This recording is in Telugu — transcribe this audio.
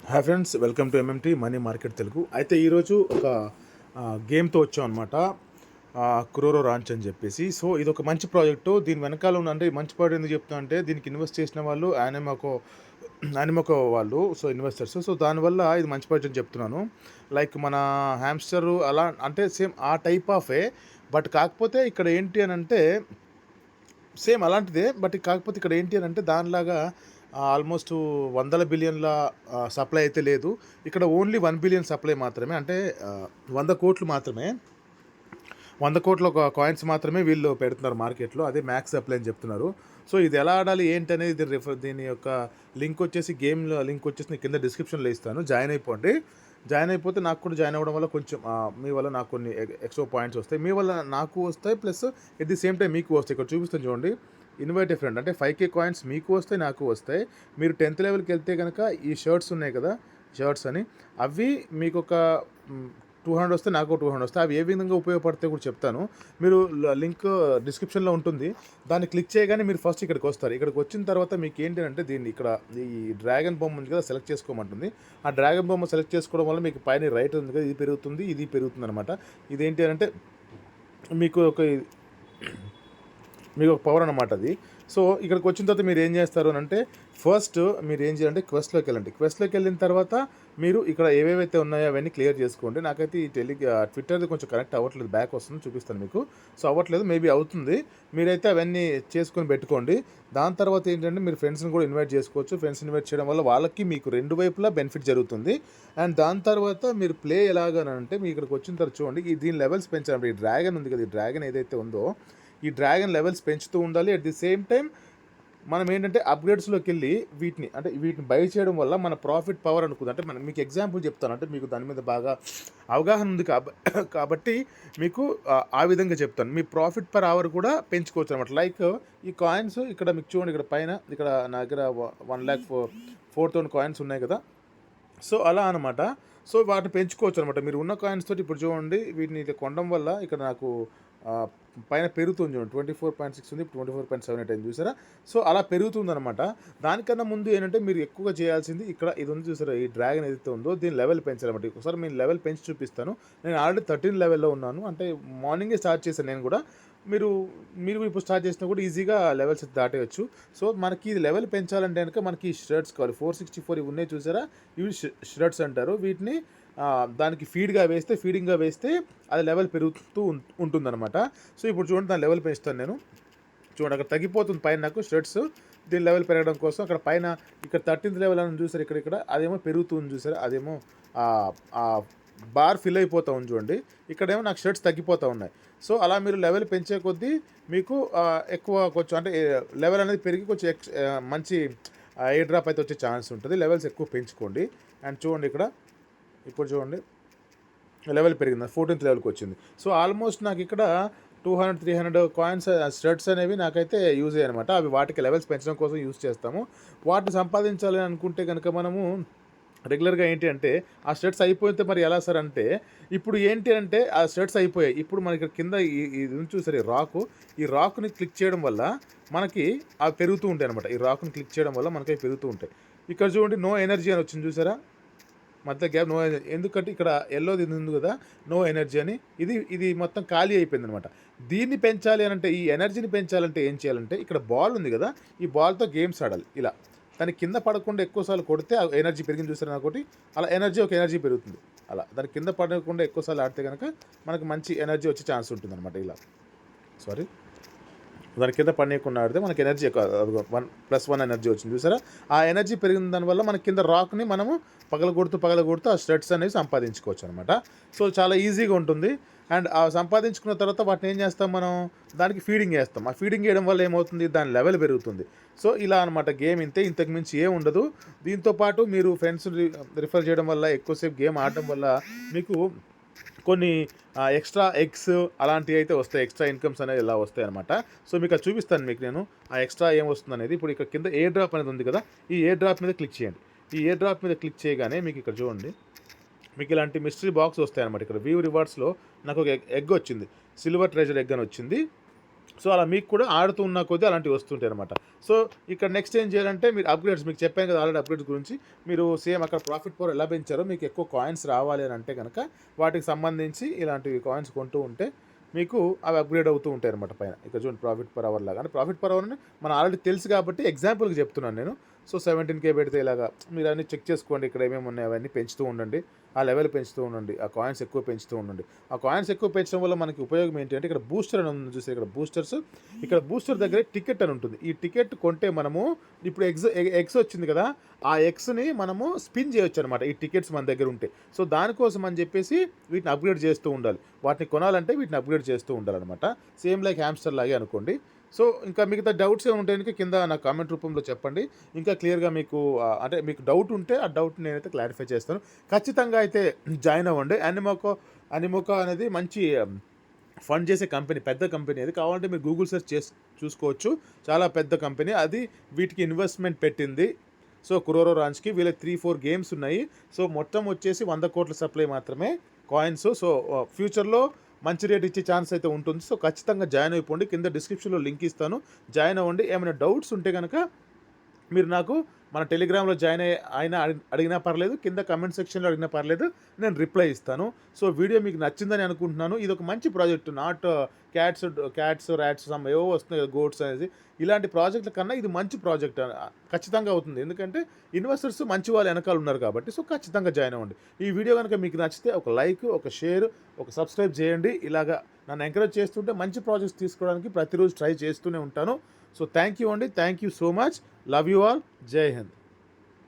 Hi friends, welcome to MMT money market Telugu. అయితే ఈరోజు ఒక గేమ్తో వచ్చాం అనమాట, క్రోరో రాంచ్ అని చెప్పేసి. సో ఇది ఒక మంచి ప్రాజెక్టు. దీని వెనకాల ఉన్న అంటే మంచి ప్రాజెక్ట్ ఎందుకు చెప్తున్నా అంటే, దీనికి ఇన్వెస్ట్ చేసిన వాళ్ళు యానిమకో వాళ్ళు, సో ఇన్వెస్టర్స్. సో దానివల్ల ఇది మంచి ప్రాజెక్ట్ అని చెప్తున్నాను. లైక్ మన హ్యామ్స్టరు అలా అంటే సేమ్ ఆ టైప్ ఆఫే, బట్ కాకపోతే ఇక్కడ ఏంటి అని అంటే సేమ్ అలాంటిదే. బట్ కాకపోతే ఇక్కడ ఏంటి అని అంటే దానిలాగా ఆల్మోస్ట్ వందల బిలియన్ల సప్లై అయితే లేదు. ఇక్కడ ఓన్లీ 1 బిలియన్ సప్లై మాత్రమే. అంటే 100 కోట్లు మాత్రమే, 100 కోట్ల కాయిన్స్ మాత్రమే వీళ్ళు పెడుతున్నారు మార్కెట్లో. అదే మ్యాక్స్ సప్లై అని చెప్తున్నారు. సో ఇది ఎలా ఆడాలి ఏంటి అనేది దీని యొక్క లింక్ వచ్చేసి, గేమ్లో లింక్ వచ్చేసి నేను కింద డిస్క్రిప్షన్లో ఇస్తాను. జాయిన్ అయిపోండి. జాయిన్ అయిపోతే నాకు కూడా జాయిన్ అవ్వడం వల్ల కొంచెం మీ వల్ల నాకు కొన్ని ఎక్స్ట్రా పాయింట్స్ వస్తాయి, మీ వల్ల నాకు వస్తాయి, plus at the same time మీకు వస్తాయి. ఇక్కడ చూపిస్తాను చూడండి, ఇన్వైట్ ఏ ఫ్రెండ్ అంటే 5K కాయిన్స్ మీకు వస్తాయి, నాకు వస్తాయి. మీరు 10th లెవెల్కి వెళ్తే కనుక ఈ షర్ట్స్ ఉన్నాయి కదా, షర్ట్స్ అని, అవి మీకు ఒక 200 వస్తే, నాకు 200 వస్తాయి. అవి ఏ విధంగా ఉపయోగపడతాయి కూడా చెప్తాను. మీరు లింక్ డిస్క్రిప్షన్లో ఉంటుంది, దాన్ని క్లిక్ చేయగానే మీరు ఫస్ట్ ఇక్కడికి వస్తారు. ఇక్కడికి వచ్చిన తర్వాత మీకు ఏంటి అంటే దీన్ని ఇక్కడ ఈ డ్రాగన్ బొమ్మ ఉంది కదా, సెలెక్ట్ చేసుకోమంటుంది. ఆ డ్రాగన్ బొమ్మ సెలెక్ట్ చేసుకోవడం వల్ల మీకు పైన రైట్ ఉంది కదా, ఇది పెరుగుతుంది, ఇది పెరుగుతుంది అనమాట. ఇదేంటి అంటే మీకు ఒక పవర్ అనమాట అది. సో ఇక్కడికి వచ్చిన తర్వాత మీరు ఏం చేస్తారు అని అంటే, ఫస్ట్ మీరు ఏం చేయాలంటే క్వెస్ట్లోకి వెళ్ళండి. క్వెస్ట్లోకి వెళ్ళిన తర్వాత మీరు ఇక్కడ ఏవేవైతే ఉన్నాయో అవన్నీ క్లియర్ చేసుకోండి. నాకైతే ఈ ట్విట్టర్ది కొంచెం కనెక్ట్ అవ్వట్లేదు, బ్యాక్ వస్తుంది, చూపిస్తాను మీకు. సో అవ్వట్లేదు, మేబీ అవుతుంది. మీరైతే అవన్నీ చేసుకొని పెట్టుకోండి. దాని తర్వాత ఏంటంటే మీరు ఫ్రెండ్స్ని కూడా ఇన్వైట్ చేసుకోవచ్చు. ఫ్రెండ్స్ ఇన్వైట్ చేయడం వల్ల వాళ్ళకి మీకు రెండు వైపులా బెనిఫిట్ జరుగుతుంది. అండ్ దాని తర్వాత మీరు ప్లే ఎలాగనంటే, మీ ఇక్కడికి వచ్చిన తర్వాత చూడండి, దీని లెవెల్స్ పెంచాలి. ఈ డ్రాగన్ ఉంది కదా, ఈ డ్రాగన్ ఏదైతే ఉందో ఈ డ్రాగన్ లెవెల్స్ పెంచుతూ ఉండాలి. అట్ ది సేమ్ టైం మనం ఏంటంటే అప్గ్రేడ్స్లోకి వెళ్ళి వీటిని బై చేయడం వల్ల మన ప్రాఫిట్ పవర్ అనుకుంది. అంటే మీకు ఎగ్జాంపుల్ చెప్తాను, అంటే మీకు దాని మీద బాగా అవగాహన ఉంది కాబట్టి మీకు ఆ విధంగా చెప్తాను. మీ ప్రాఫిట్ పర్ అవర్ కూడా పెంచుకోవచ్చు అనమాట. లైక్ ఈ కాయిన్స్ ఇక్కడ మీకు చూడండి, ఇక్కడ పైన ఇక్కడ నా దగ్గర 1,04,000 కాయిన్స్ ఉన్నాయి కదా. సో అలా అనమాట. సో వాటిని పెంచుకోవచ్చు అనమాట మీరు ఉన్న కాయిన్స్ తోటి. ఇప్పుడు చూడండి, వీటిని కొనడం వల్ల ఇక్కడ నాకు పైన పెరుగుతుంది చూడండి, 24.6 ఉంది, 24.78 అయింది, చూసారా. సో అలా పెరుగుతుంది అనమాట. దానికన్నా ముందు ఏంటంటే మీరు ఎక్కువగా చేయాల్సింది ఇక్కడ ఇది ఉంది చూసారా, ఈ డ్రాగన్ ఏదైతే ఉందో దీని లెవెల్ పెంచాలన్నమాట. ఒకసారి నేను లెవెల్ పెంచి చూపిస్తాను. నేను ఆల్రెడీ 13 లెవెల్లో ఉన్నాను, అంటే మార్నింగే స్టార్ట్ చేశాను నేను కూడా. మీరు ఇప్పుడు స్టార్ట్ చేసినా కూడా ఈజీగా లెవెల్స్ దాటేయచ్చు. సో మనకి ఇది లెవెల్ పెంచాలంటే కనుక మనకి షర్ట్స్ కావాలి. 464 ఇవి ఉన్నాయి చూసారా, ఇవి షర్ట్స్ అంటారు. వీటిని దానికి ఫీడింగ్గా వేస్తే అది లెవెల్ పెరుగుతూ ఉంటుందన్నమాట. సో ఇప్పుడు చూడండి, దాని లెవెల్ పెంచుతాను నేను. చూడండి, అక్కడ తగ్గిపోతుంది పైన నాకు షర్ట్స్. దీని లెవెల్ పెరగడం కోసం అక్కడ పైన ఇక్కడ 13th లెవెల్ అని చూసారు, ఇక్కడ అదేమో పెరుగుతుంది చూసారు, అదేమో బార్ ఫిల్ అయిపోతూ ఉంది చూడండి. ఇక్కడేమో నాకు షర్ట్స్ తగ్గిపోతూ ఉన్నాయి. సో అలా మీరు లెవెల్ పెంచే కొద్దీ మీకు ఎక్కువ కొంచెం అంటే లెవెల్ అనేది పెరిగి కొంచెం మంచి ఎయిర్ డ్రాప్ అయితే వచ్చే ఛాన్స్ ఉంటుంది. లెవెల్స్ ఎక్కువ పెంచుకోండి. అండ్ చూడండి ఇప్పుడు చూడండి, లెవెల్ పెరిగింది, 14th లెవెల్కి వచ్చింది. సో ఆల్మోస్ట్ నాకు ఇక్కడ 200-300 కాయిన్స్ షర్ట్స్ అనేవి నాకైతే యూజ్ అయ్యాయి అనమాట. అవి వాటికి లెవెల్స్ పెంచడం కోసం యూజ్ చేస్తాము. వాటిని సంపాదించాలి అనుకుంటే కనుక మనము రెగ్యులర్గా ఏంటి అంటే, ఆ షర్ట్స్ అయిపోతే మరి ఎలా సార్ అంటే, ఇప్పుడు ఏంటి అంటే ఆ షర్ట్స్ అయిపోయాయి. ఇప్పుడు మనకి కింద ఇది చూసారు, ఈ రాక్ని క్లిక్ చేయడం వల్ల మనకి అవి పెరుగుతూ ఉంటాయి అనమాట. ఈ రాక్ని క్లిక్ చేయడం వల్ల మనకి పెరుగుతూ ఉంటాయి. ఇక్కడ చూడండి, నో ఎనర్జీ అని వచ్చింది చూసారా, మధ్య గ్యాప్, నో ఎనర్జీ. ఎందుకంటే ఇక్కడ ఎల్లోది ఉంది కదా, నో ఎనర్జీ అని, ఇది మొత్తం ఖాళీ అయిపోయింది అనమాట. దీన్ని పెంచాలి అని అంటే, ఈ ఎనర్జీని పెంచాలంటే ఏం చేయాలంటే, ఇక్కడ బాల్ ఉంది కదా, ఈ బాల్తో గేమ్స్ ఆడాలి. ఇలా దాని కింద పడకుండా ఎక్కువసార్లు కొడితే ఆ ఎనర్జీ పెరిగింది చూసారు నాకోటి, అలా ఒక ఎనర్జీ పెరుగుతుంది. అలా దాని కింద పడకుండా ఎక్కువసార్లు ఆడితే కనుక మనకు మంచి ఎనర్జీ వచ్చే ఛాన్స్ ఉంటుంది అనమాట. ఇలా దాని కింద పడకుండా ఆడితే మనకి ఎనర్జీ 1+1 ఎనర్జీ వచ్చింది చూసారా. ఆ ఎనర్జీ పెరిగిన దానివల్ల మన కింద రాక్ని మనము పగలగొడుతూ ఆ స్టడ్స్ అనేవి సంపాదించుకోవచ్చు అనమాట. సో చాలా ఈజీగా ఉంటుంది. అండ్ ఆ సంపాదించుకున్న తర్వాత వాటిని ఏం చేస్తాం, మనం దానికి ఫీడింగ్ చేస్తాం. ఆ ఫీడింగ్ చేయడం వల్ల ఏమవుతుంది, దాని లెవెల్ పెరుగుతుంది. సో ఇలా అనమాట గేమ్. ఇంతకు మించి ఏం ఉండదు. దీంతోపాటు మీరు ఫ్రెండ్స్ రిఫర్ చేయడం వల్ల, ఎక్కువసేపు గేమ్ ఆడటం వల్ల మీకు కొన్ని ఎక్స్ట్రా ఎగ్స్ అలాంటివి అయితే వస్తాయి, ఎక్స్ట్రా ఇన్కమ్స్ అనేది ఇలా వస్తాయి అనమాట. సో మీకు అది చూపిస్తాను మీకు నేను, ఆ ఎక్స్ట్రా ఏం వస్తుంది అనేది. ఇప్పుడు ఇక్కడ కింద ఎయిర్ డ్రాప్ అనేది ఉంది కదా, ఈ ఎయిర్ డ్రాప్ మీద క్లిక్ చేయండి. ఈ ఎయిర్ డ్రాప్ మీద క్లిక్ చేయగానే మీకు ఇక్కడ చూడండి, మీకు ఇలాంటి మిస్టరీ బాక్స్ వస్తాయి అనమాట. ఇక్కడ వ్యూ రివార్డ్స్లో నాకు ఒక ఎగ్ వచ్చింది, సిల్వర్ ట్రెజర్ ఎగ్ అని వచ్చింది. సో అలా మీకు కూడా ఆడుతూ ఉన్న కొద్దీ అలాంటివి వస్తుంటాయి అనమాట. సో ఇక్కడ నెక్స్ట్ ఏం చేయాలంటే మీరు అప్‌గ్రేడ్స్ మీకు చెప్పాను కదా ఆల్రెడీ అప్‌గ్రేడ్స్ గురించి. మీరు సేమ్ అక్కడ ప్రాఫిట్ పవర్ ఎలా పెంచారో మీకు ఎక్కువ కాయిన్స్ రావాలి అని అంటే గనక వాటికి సంబంధించి ఇలాంటివి కాయిన్స్ కొంటూ ఉంటే మీకు అవి అప్‌గ్రేడ్ అవుతూ ఉంటాయన్నమాట పైన. ఇక్కడ చూడండి ప్రాఫిట్ పర్ అవర్ లాగా. అంటే ప్రాఫిట్ పర్ అవర్‌ని మనం ఆల్రెడీ తెలుసు కాబట్టి ఎగ్జాంపుల్‌కి చెప్తున్నాను నేను. సో 17K పెడితే ఇలాగా మీరు అన్నీ చెక్ చేసుకోండి. ఇక్కడ ఏమేమి ఉన్నాయో అవన్నీ పెంచుతూ ఉండండి. ఆ లెవెల్ పెంచుతూ ఉండండి. ఆ కాయిన్స్ ఎక్కువ పెంచుతూ ఉండండి. ఆ కాయిన్స్ ఎక్కువ పెంచడం వల్ల మనకి ఉపయోగం ఏంటి అంటే ఇక్కడ బూస్టర్ అని ఉంది చూసారు ఇక్కడ బూస్టర్స్. ఇక్కడ బూస్టర్ దగ్గరే టికెట్ అని ఉంటుంది. ఈ టికెట్ కొంటే మనము ఇప్పుడు ఎక్స్ వచ్చింది కదా! ఆ ఎక్స్‌ని మనము స్పిన్ చేయొచ్చనమాట ఈ టికెట్స్ మన దగ్గర ఉంటే. సో దానికోసం అని చెప్పేసి వీటిని అప్‌గ్రేడ్ చేస్తూ ఉండాలి. వాటిని కొనాలంటే వీటిని అప్‌గ్రేడ్ చేస్తూ ఉండాలనమాట. సేమ్ లైక్ హామ్‌స్టర్ లాగే అనుకోండి. సో ఇంకా మిగతా డౌట్స్ ఏమైనా ఉంటే గనుక కింద నాకు కామెంట్ రూపంలో చెప్పండి. ఇంకా క్లియర్‌గా మీకు అంటే మీకు డౌట్ ఉంటే ఆ డౌట్‌ని నేనైతే క్లారిఫై చేస్తాను. ఖచ్చితంగా అయితే జాయిన్ అవ్వండి. అనిమోకా అనేది మంచి ఫండ్ చేసే కంపెనీ. పెద్ద కంపెనీ అది. కావాలంటే మీరు గూగుల్ సెర్చ్ చేసి చూసుకోవచ్చు. చాలా పెద్ద కంపెనీ. అది వీటికి ఇన్వెస్ట్‌మెంట్ పెట్టింది. సో 'కురోరో రాంచ్‌కి' వీళ్ళకి 3, 4 గేమ్స్ ఉన్నాయి. సో మొత్తం వచ్చేసి 100 కోట్ల సప్లై మాత్రమే కాయిన్స్. సో ఫ్యూచర్‌లో మంచి రేట్ ఇచ్చే ఛాన్స్ అయితే ఉంటుంది. సో ఖచ్చితంగా జాయిన్ అయిపోండి. కింద డిస్క్రిప్షన్‌లో లింక్ ఇస్తాను. జాయిన్ అవ్వండి. ఏమైనా డౌట్స్ ఉంటే గనక మీరు నాకు మన టెలిగ్రామ్‌లో జాయిన్ అయినా అడిగినా పర్లేదు. కింద కామెంట్ సెక్షన్‌లో అడిగినా పర్లేదు. నేను రిప్లై ఇస్తాను. సో వీడియో మీకు నచ్చిందని అనుకుంటున్నాను. ఇదొక మంచి ప్రాజెక్ట్. నాట్ క్యాట్స్, రాట్స్ ఏవో వస్తున్నాయి కదా! గోట్స్ అనేసి. ఇలాంటి ప్రాజెక్ట్‌ల కన్నా ఇది మంచి ప్రాజెక్ట్ ఖచ్చితంగా అవుతుంది. ఎందుకంటే ఇన్వెస్టర్స్ మంచి వాళ్ళు వెనకాల ఉన్నారు కాబట్టి. సో ఖచ్చితంగా జాయిన్ అవ్వండి. ఈ వీడియో గనుక మీకు నచ్చితే ఒక లైక్, ఒక షేర్, ఒక సబ్స్క్రైబ్ చేయండి. ఇలాగా నన్ను ఎంకరేజ్ చేస్తుంటే మంచి ప్రాజెక్ట్స్ తీసుకోవడానికి ప్రతిరోజు ట్రై చేస్తూనే ఉంటాను. సో థ్యాంక్ యూ అండి. Thank you so much. Love you all. జై హింద్.